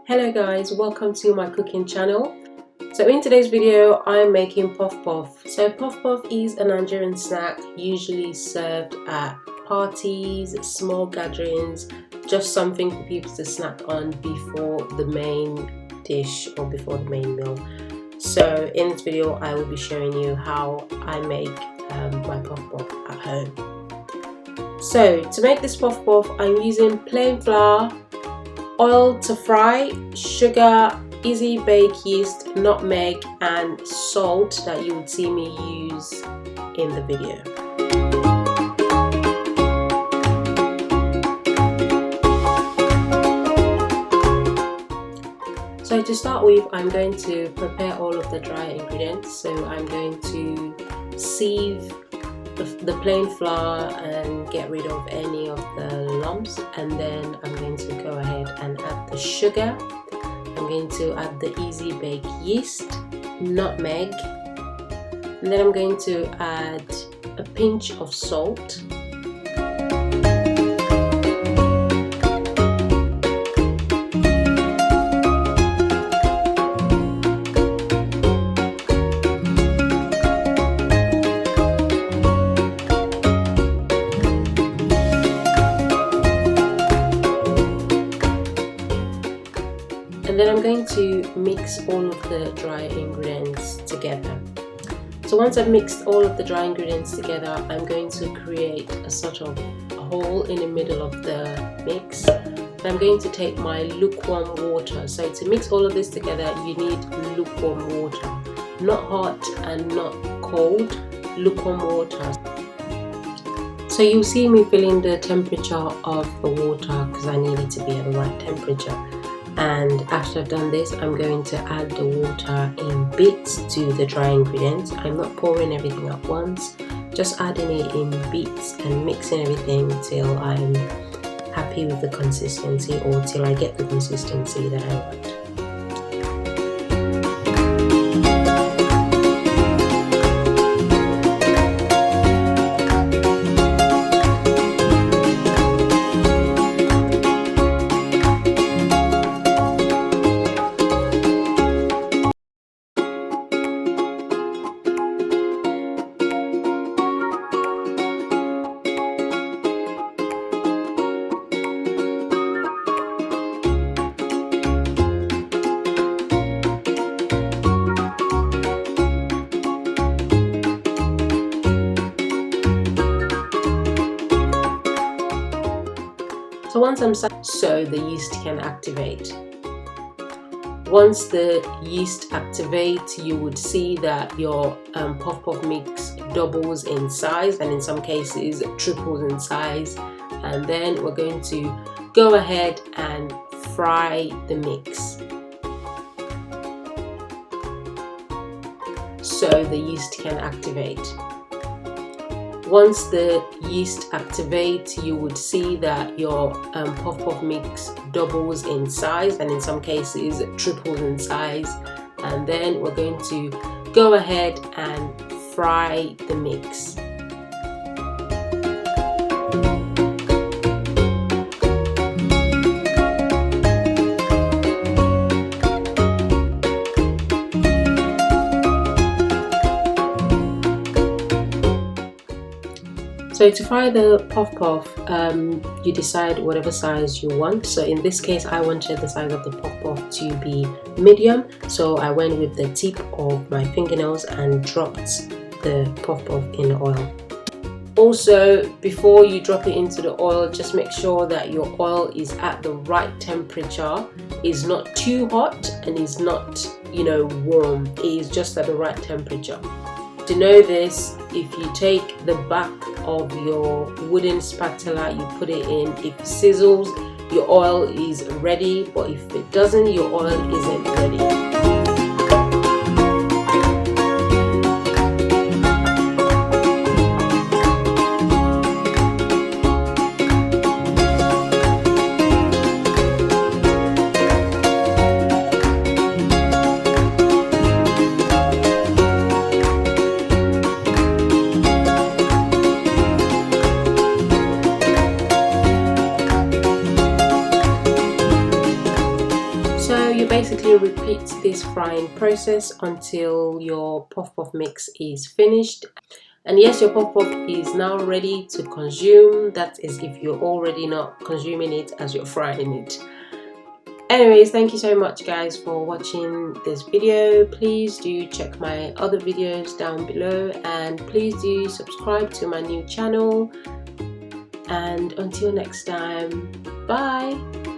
Hello guys, welcome to my cooking channel. So in today's video I'm making puff puff. So puff puff is a Nigerian snack usually served at parties, small gatherings, just something for people to snack on before the main dish or before the main meal. So in this video I will be showing you how I make my puff puff at home. So to make this puff puff I'm using plain flour, oil to fry, sugar, easy bake yeast, nutmeg and salt that you would see me use in the video. So to start with, I'm going to prepare all of the dry ingredients. So I'm going to sieve the plain flour and get rid of any of the lumps, and then I'm going to go ahead and add the sugar. I'm going to add the easy bake yeast, nutmeg, and then I'm going to add a pinch of salt. And then I'm going to mix all of the dry ingredients together. So once I've mixed all of the dry ingredients together, I'm going to create a sort of hole in the middle of the mix. And I'm going to take my lukewarm water. So to mix all of this together, you need lukewarm water. Not hot and not cold, lukewarm water. So you'll see me filling the temperature of the water because I need it to be at the right temperature. And after I've done this, I'm going to add the water in bits to the dry ingredients. I'm not pouring everything at once, just adding it in bits and mixing everything till I'm happy with the consistency, or till I get the consistency that I want. So once I'm so the yeast can activate. Once the yeast activates, you would see that your puff puff mix doubles in size, and in some cases triples in size. And then we're going to go ahead and fry the mix. So the yeast can activate. Once the yeast activates, you would see that your puff puff mix doubles in size, and in some cases triples in size. And then we're going to go ahead and fry the mix. So to fry the puff puff, you decide whatever size you want. So in this case, I wanted the size of the puff puff to be medium. So I went with the tip of my fingernails and dropped the puff puff in the oil. Also, before you drop it into the oil, just make sure that your oil is at the right temperature. It's not too hot and it's not, warm. It is just at the right temperature. To know this, if you take the back of your wooden spatula, you put it in, if it sizzles, your oil is ready, but if it doesn't, your oil isn't ready. So So you basically repeat this frying process until your puff puff mix is finished. And yes, your puff puff is now ready to consume. That is if you're already not consuming it as you're frying it. Anyways, thank you so much guys for watching this video. Please do check my other videos down below, and please do subscribe to my new channel. And until next time, bye.